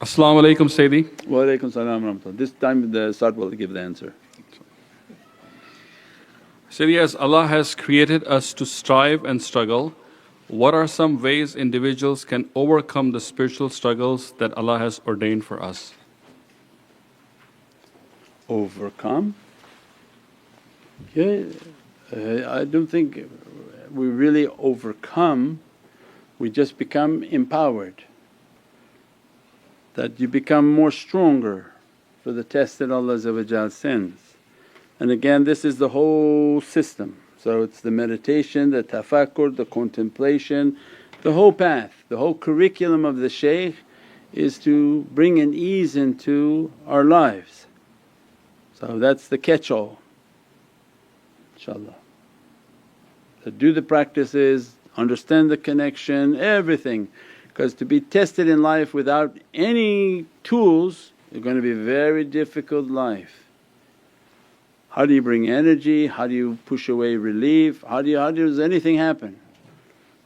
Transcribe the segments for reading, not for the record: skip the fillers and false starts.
As-salamu alaykum Sayyidi. Wa alaykum salam wa rahmatullah. This time the Saad will give the answer. Sayyidi, as Allah has created us to strive and struggle, what are some ways individuals can overcome the spiritual struggles that Allah has ordained for us? Overcome? Yeah, I don't think we really overcome, we just become empowered. That you become more stronger for the test that Allah sends. And again, this is the whole system. So it's the meditation, the tafakkur, the contemplation, the whole path, the whole curriculum of the shaykh is to bring an ease into our lives. So that's the catch-all, inshaAllah. So do the practices, understand the connection, everything. Because to be tested in life without any tools is going to be a very difficult life. How do you bring energy? How do you push away relief? How does anything happen?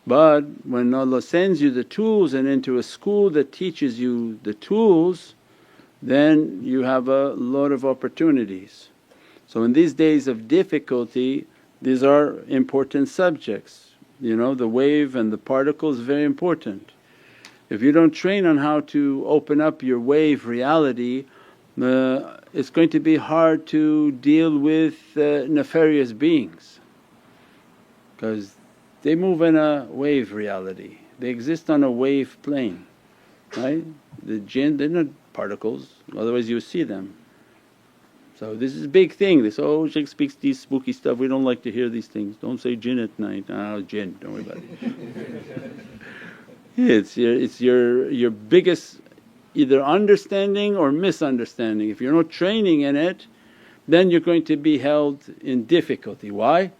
But when Allah sends you the tools and into a school that teaches you the tools, then you have a lot of opportunities. So in these days of difficulty, these are important subjects. The wave and the particle is very important. If you don't train on how to open up your wave reality, it's going to be hard to deal with nefarious beings because they move in a wave reality, they exist on a wave plane, right? The Jinn, they're not particles, otherwise you see them. So this is a big thing, this, oh shaykh speaks these spooky stuff, we don't like to hear these things, don't say Jinn at night, Jinn, don't worry about it. It's your biggest either understanding or misunderstanding. If you're not training in it, then you're going to be held in difficulty. Why?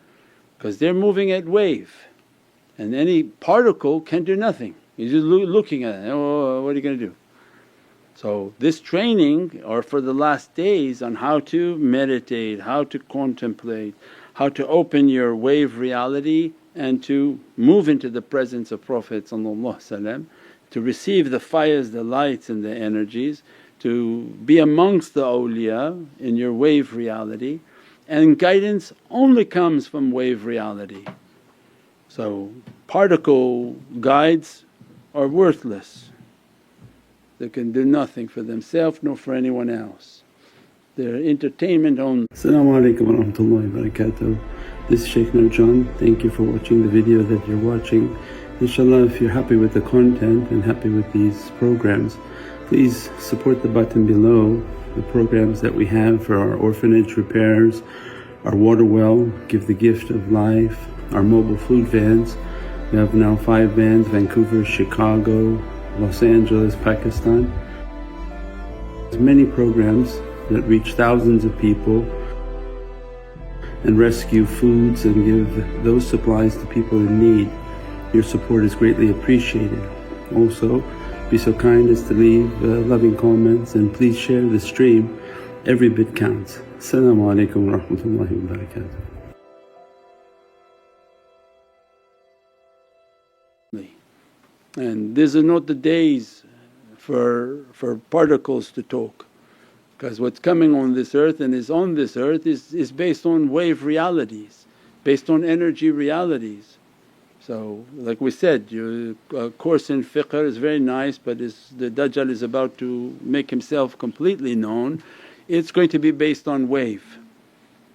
Because they're moving at wave and any particle can do nothing. You're just looking at it, oh what are you going to do? So this training are for the last days on how to meditate, how to contemplate, how to open your wave reality and to move into the presence of Prophet to receive the fires, the lights and the energies, to be amongst the awliya in your wave reality, and guidance only comes from wave reality. So particle guides are worthless, they can do nothing for themselves nor for anyone else, they're entertainment only. As-salamu alaykum wa rahmatullahi wa barakatuh. This is Shaykh Nurjan. Thank you for watching the video that you're watching. InshaAllah, if you're happy with the content and happy with these programs, please support the button below, the programs that we have for our orphanage repairs, our water well, Give the Gift of Life, our mobile food vans. We have now 5 vans, Vancouver, Chicago, Los Angeles, Pakistan. There's many programs that reach thousands of people and rescue foods and give those supplies to people in need. Your support is greatly appreciated. Also, be so kind as to leave loving comments and please share the stream, every bit counts. As-salamu alaykum wa rahmatullahi wa barakatuh. And these are not the days for particles to talk, because what's coming on this earth and is on this earth is based on wave realities, based on energy realities. So like we said, your course in fiqh is very nice, but the Dajjal is about to make himself completely known, it's going to be based on wave.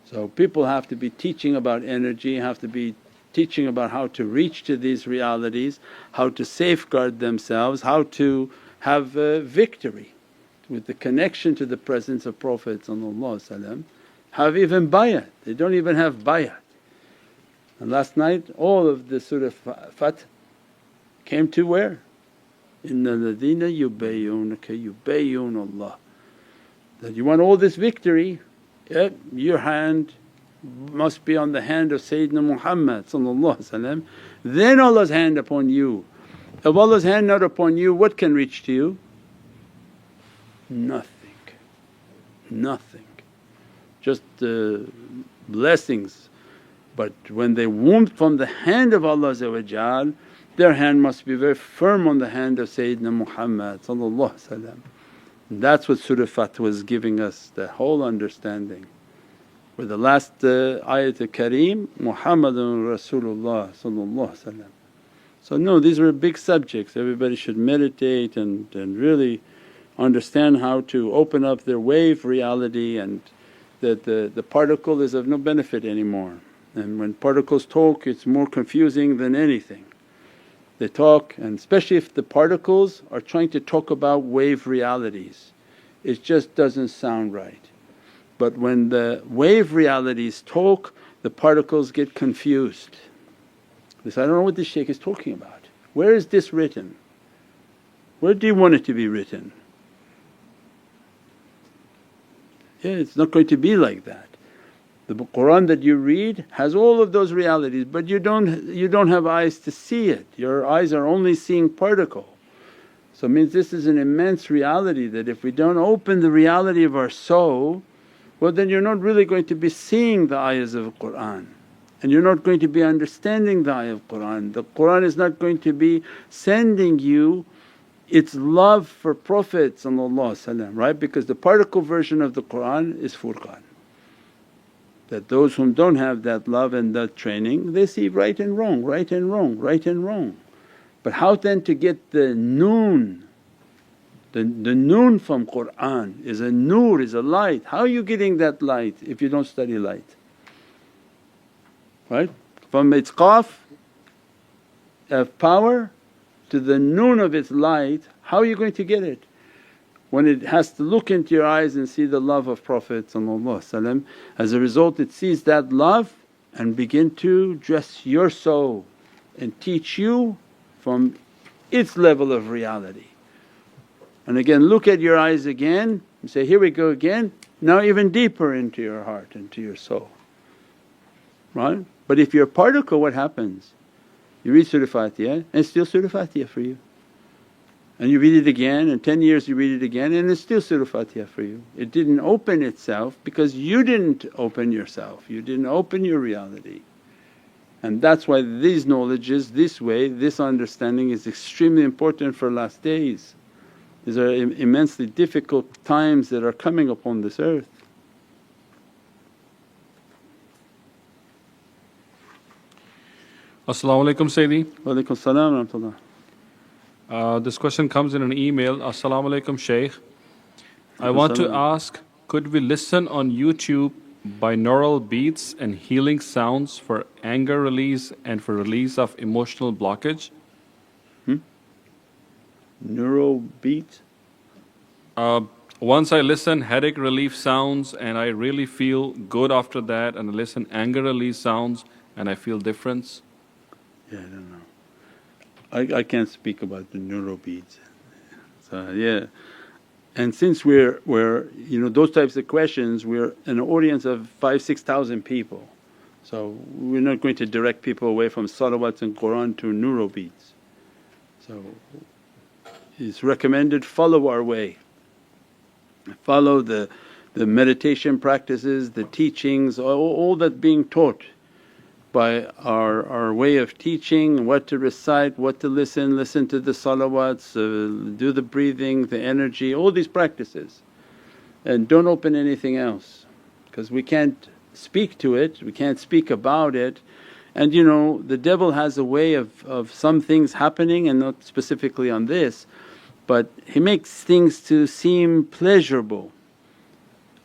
So people have to be teaching about energy, have to be teaching about how to reach to these realities, how to safeguard themselves, how to have victory with the connection to the presence of Prophet, have even bayat, they don't even have bayat. And last night all of the Surah Fath came to where? Inna alladhina yubayyunaka yubayyunullah. That you want all this victory, your hand must be on the hand of Sayyidina Muhammad, then Allah's hand upon you. If Allah's hand not upon you, what can reach to you? Nothing, nothing, just blessings. But when they womb from the hand of Allah their hand must be very firm on the hand of Sayyidina Muhammad. That's what Surah Fath was giving us, the whole understanding. Where the last ayat al-kareem, Muhammadun Rasulullah. So no, these are big subjects, everybody should meditate and really understand how to open up their wave reality, and that the particle is of no benefit anymore. And when particles talk, it's more confusing than anything. They talk, and especially if the particles are trying to talk about wave realities, it just doesn't sound right. But when the wave realities talk, the particles get confused. They say, I don't know what this shaykh is talking about. Where is this written? Where do you want it to be written? Yeah, it's not going to be like that. The Qur'an that you read has all of those realities, but you don't have eyes to see it, your eyes are only seeing particle. So it means this is an immense reality, that if we don't open the reality of our soul, well then you're not really going to be seeing the ayahs of Qur'an, and you're not going to be understanding the ayah of Qur'an. The Qur'an is not going to be sending you its love for Prophet, right? Because the particle version of the Qur'an is Furqan. That those whom don't have that love and that training, they see right and wrong, right and wrong, right and wrong. But how then to get the noon? The noon from Qur'an is a nur, is a light. How are you getting that light if you don't study light? Right? From its qaf of power to the noon of its light, how are you going to get it? When it has to look into your eyes and see the love of Prophet. As a result it sees that love and begin to dress your soul and teach you from its level of reality. And again look at your eyes again and say, here we go again, now even deeper into your heart, into your soul, right? But if you're a particle, what happens? You read Surah Fatiha and it's still Surah Fatiha for you. And you read it again, and 10 years you read it again and it's still Surah Fatiha for you. It didn't open itself because you didn't open yourself, you didn't open your reality. And that's why these knowledges, this way, this understanding is extremely important for last days. These are immensely difficult times that are coming upon this earth. As-salamu alaykum Sayyidi. Wa alaykum as-salam wa rahmatullah. This question comes in an email. As-salamu alaykum Shaykh. I want to ask, could we listen on YouTube binaural beats and healing sounds for anger release and for release of emotional blockage? Neural beat? Once I listen headache relief sounds and I really feel good after that, and I listen anger release sounds and I feel difference. Yeah, I don't know. I can't speak about the neural beats. So yeah. And since we're those types of questions, we're an audience of 5,000-6,000 people. So we're not going to direct people away from salawats and Qur'an to neural beats. So it's recommended, follow our way, follow the meditation practices, the teachings, all that being taught by our way of teaching, what to recite, what to listen to the salawats, do the breathing, the energy, all these practices. And don't open anything else because we can't speak to it, we can't speak about it. And the devil has a way of some things happening, and not specifically on this, but he makes things to seem pleasurable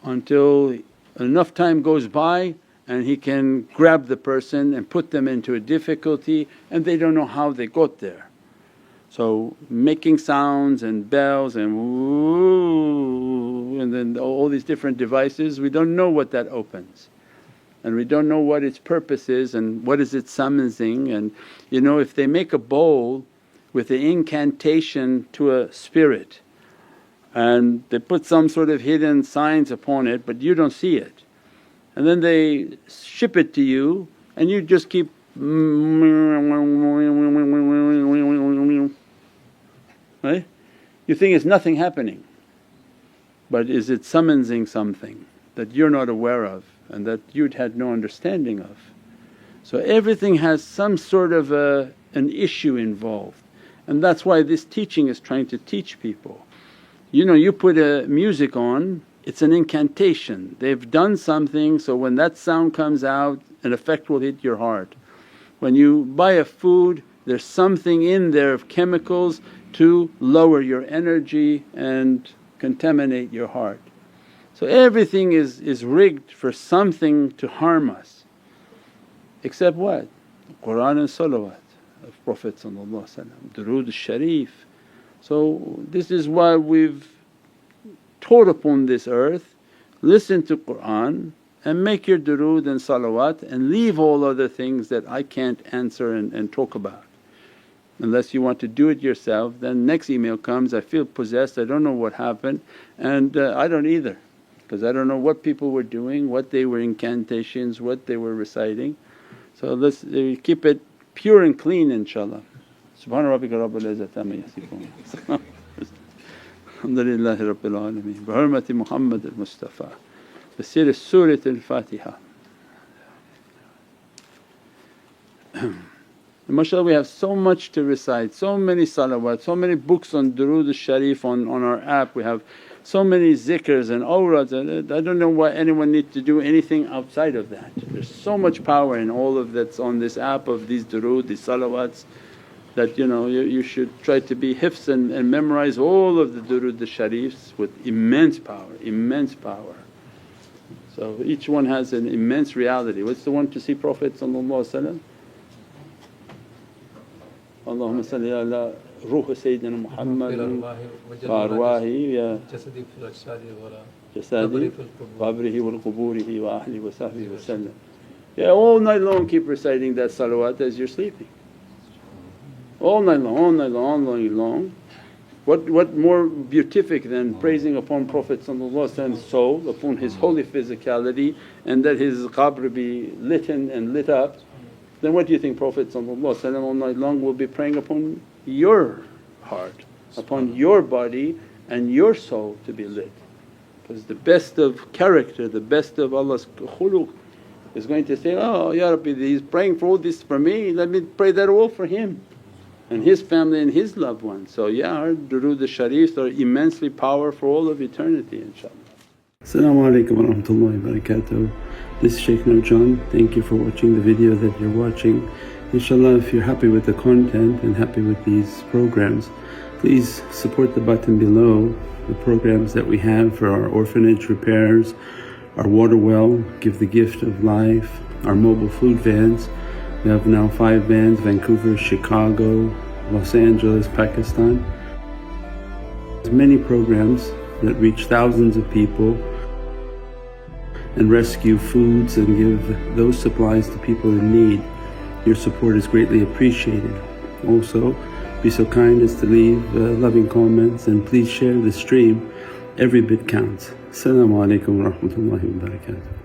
until enough time goes by and he can grab the person and put them into a difficulty and they don't know how they got there. So making sounds and bells and woo, and then all these different devices, we don't know what that opens, and we don't know what its purpose is and what is it summoning. And if they make a bowl with the incantation to a spirit and they put some sort of hidden signs upon it but you don't see it, and then they ship it to you and you just keep right? You think it's nothing happening, but is it summoning something that you're not aware of and that you'd had no understanding of. So everything has some sort of a an issue involved. And that's why this teaching is trying to teach people. You put a music on, it's an incantation. They've done something, so when that sound comes out an effect will hit your heart. When you buy a food, there's something in there of chemicals to lower your energy and contaminate your heart. So everything is rigged for something to harm us, except what? Qur'an and salawat of Prophet, durood al-sharif. So this is why we've taught upon this earth, listen to Qur'an and make your durood and salawat and leave all other things that I can't answer and talk about. Unless you want to do it yourself, then next email comes, I feel possessed, I don't know what happened, and I don't either, because I don't know what people were doing, what they were incantations, what they were reciting. So let's keep it pure and clean inshaAllah. Subhana rabbika rabbil izzati amma yasifoon. Alhamdulillahi rabbil alameen. Bi hurmati Muhammad al-Mustafa. Bi siri Surat al-Fatiha. MashaAllah, we have so much to recite, so many salawat, so many books on durood al-sharif on our app. We have so many zikrs and awrads, and I don't know why anyone needs to do anything outside of that. There's so much power in all of that's on this app of these durood, these salawats, that you should try to be hifz and memorize all of the durood al-sharifs with immense power, immense power. So each one has an immense reality. What's the one to see Prophet Allahumma salli ala ruh Sayyidina Muhammad wa arwahi ya jasadi qabrihi wal quburihi wa ahli wa sahbihi wa sallam. Yeah, all night long keep reciting that salawat as you're sleeping. All night long, all night long, all night long. What more beatific than praising upon Prophet's soul, upon his holy physicality, and that his qabr be lit and lit up. Then what do you think Prophet all night long will be praying upon your heart, upon your body and your soul to be lit? Because the best of character, the best of Allah's khuluq is going to say, oh Ya Rabbi, he's praying for all this for me, let me pray that all for him and his family and his loved ones. So yeah, our durood al-sharifs are immensely powerful for all of eternity inshaAllah. As-salamu alaykum wa rahmatullahi wa barakatuh. This is Shaykh Nurjan. Thank you for watching the video that you're watching. InshaAllah, if you're happy with the content and happy with these programs, please support the button below, the programs that we have for our orphanage repairs, our water well, Give the Gift of Life, our mobile food vans. We have now 5 vans: Vancouver, Chicago, Los Angeles, Pakistan. There's many programs that reach thousands of people and rescue foods and give those supplies to people in need. Your support is greatly appreciated. Also, be so kind as to leave loving comments and please share the stream. Every bit counts. As-salamu alaykum wa rahmatullahi wa barakatuh.